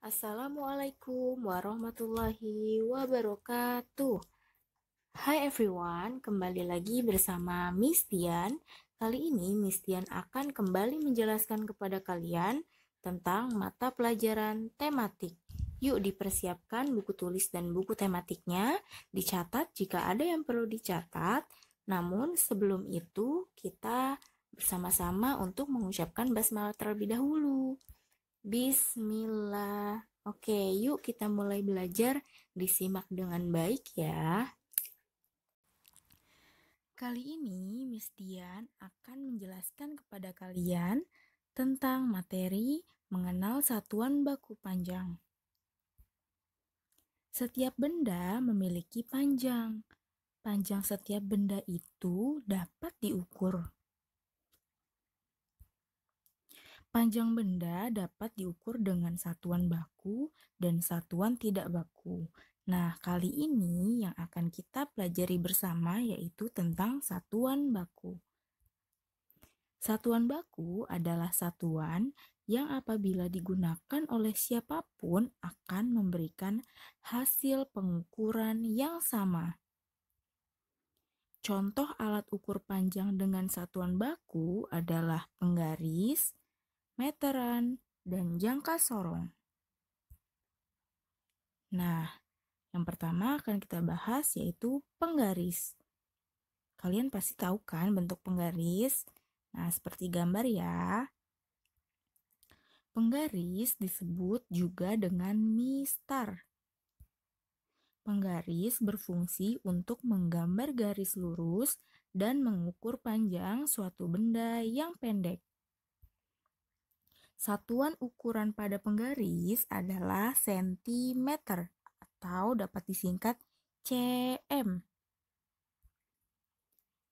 Assalamualaikum warahmatullahi wabarakatuh. Hai everyone, kembali lagi bersama Miss Tian. Kali ini Miss Tian akan kembali menjelaskan kepada kalian tentang mata pelajaran tematik. Yuk dipersiapkan buku tulis dan buku tematiknya, dicatat jika ada yang perlu dicatat. Namun sebelum itu kita bersama-sama untuk mengucapkan basmalah terlebih dahulu. Bismillah. Oke, yuk kita mulai belajar. Disimak dengan baik ya. Kali ini Miss Dian akan menjelaskan kepada kalian tentang materi mengenal satuan baku panjang. Setiap benda memiliki panjang. Panjang setiap benda itu dapat diukur. Panjang benda dapat diukur dengan satuan baku dan satuan tidak baku. Nah, kali ini yang akan kita pelajari bersama yaitu tentang satuan baku. Satuan baku adalah satuan yang apabila digunakan oleh siapapun akan memberikan hasil pengukuran yang sama. Contoh alat ukur panjang dengan satuan baku adalah penggaris, meteran, dan jangka sorong. Nah, yang pertama akan kita bahas yaitu penggaris. Kalian pasti tahu kan bentuk penggaris? Nah, seperti gambar ya. Penggaris disebut juga dengan mistar. Penggaris berfungsi untuk menggambar garis lurus dan mengukur panjang suatu benda yang pendek. Satuan ukuran pada penggaris adalah sentimeter atau dapat disingkat cm.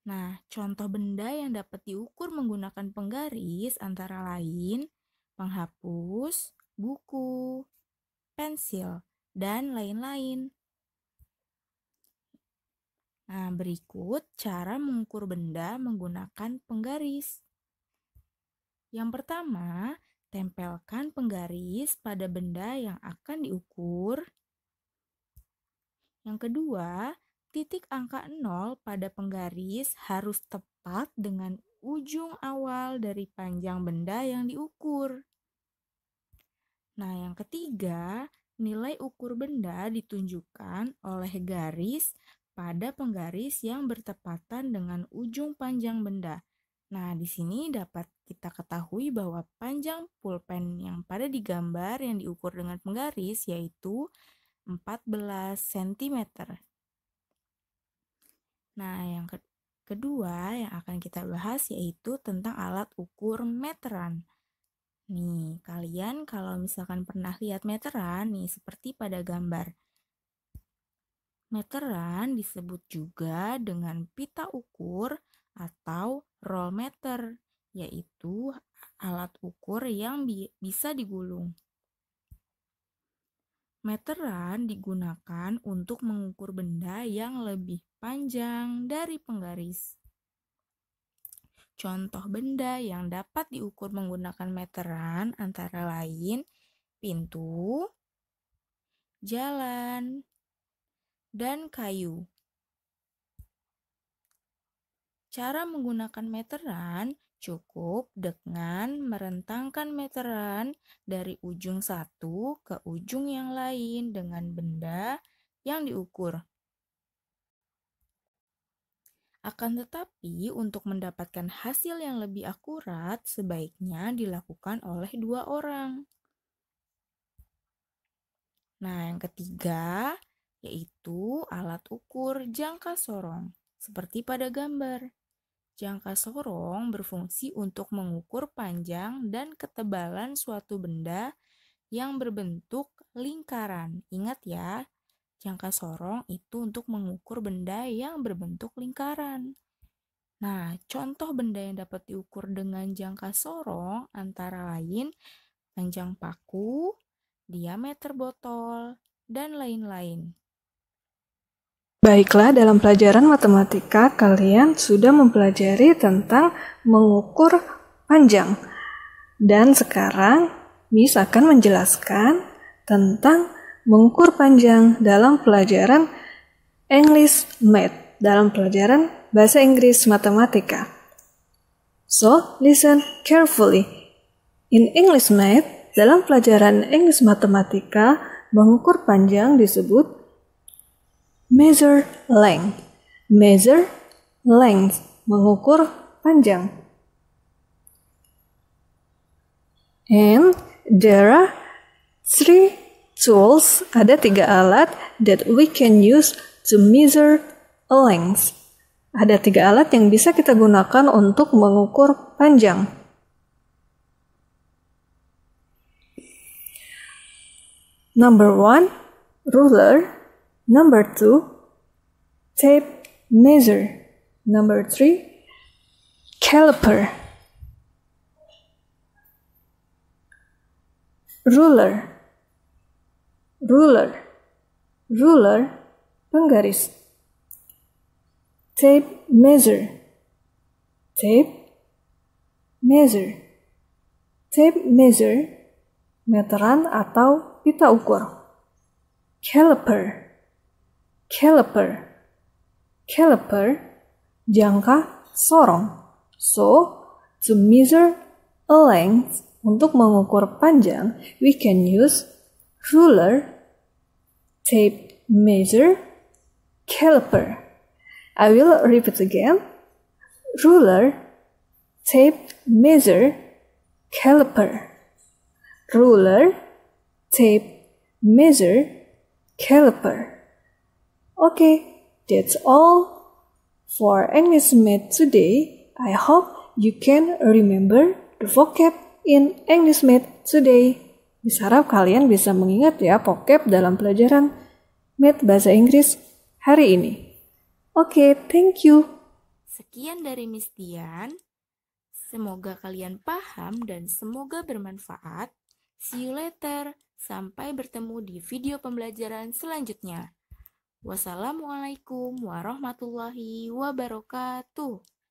Nah, contoh benda yang dapat diukur menggunakan penggaris antara lain penghapus, buku, pensil, dan lain-lain. Nah, berikut cara mengukur benda menggunakan penggaris. Yang pertama, tempelkan penggaris pada benda yang akan diukur. Yang kedua, titik angka 0 pada penggaris harus tepat dengan ujung awal dari panjang benda yang diukur. Nah, yang ketiga, nilai ukur benda ditunjukkan oleh garis pada penggaris yang bertepatan dengan ujung panjang benda. Nah, di sini dapat kita ketahui bahwa panjang pulpen yang pada digambar yang diukur dengan penggaris yaitu 14 cm. Nah, yang kedua yang akan kita bahas yaitu tentang alat ukur meteran. Nih, kalian kalau misalkan pernah lihat meteran nih seperti pada gambar. Meteran disebut juga dengan pita ukur atau roll meter, yaitu alat ukur yang bisa digulung. Meteran digunakan untuk mengukur benda yang lebih panjang dari penggaris. Contoh benda yang dapat diukur menggunakan meteran antara lain pintu, jalan, dan kayu. Cara menggunakan meteran cukup dengan merentangkan meteran dari ujung satu ke ujung yang lain dengan benda yang diukur. Akan tetapi, untuk mendapatkan hasil yang lebih akurat, sebaiknya dilakukan oleh 2 orang. Nah, yang ketiga, yaitu alat ukur jangka sorong, seperti pada gambar. Jangka sorong berfungsi untuk mengukur panjang dan ketebalan suatu benda yang berbentuk lingkaran. Ingat ya, jangka sorong itu untuk mengukur benda yang berbentuk lingkaran. Nah, contoh benda yang dapat diukur dengan jangka sorong antara lain panjang paku, diameter botol, dan lain-lain. Baiklah, dalam pelajaran matematika kalian sudah mempelajari tentang mengukur panjang. Dan sekarang Miss akan menjelaskan tentang mengukur panjang dalam pelajaran English Math, dalam pelajaran Bahasa Inggris Matematika. So, listen carefully. In English Math, dalam pelajaran English Matematika, mengukur panjang disebut measure length. Measure length, mengukur panjang. And there are 3 tools, ada 3 alat that we can use to measure a length. Ada 3 alat yang bisa kita gunakan untuk mengukur panjang. Number 1, ruler. Number 2, tape measure. Number 3, caliper. Ruler. Ruler. Ruler, penggaris. Tape measure. Tape measure. Tape measure, meteran atau pita ukur. Caliper. Caliper. Caliper, jangka sorong. So, to measure a length, untuk mengukur panjang, we can use ruler, tape measure, caliper. I will repeat again. Ruler, tape measure, caliper. Ruler, tape measure, caliper. Okay, that's all for English Math today. I hope you can remember the vocab in English Math today. Bisa harap kalian bisa mengingat ya vocab dalam pelajaran Math Bahasa Inggris hari ini. Oke, thank you. Sekian dari Miss Tian. Semoga kalian paham dan semoga bermanfaat. See you later. Sampai bertemu di video pembelajaran selanjutnya. Wassalamualaikum warahmatullahi wabarakatuh.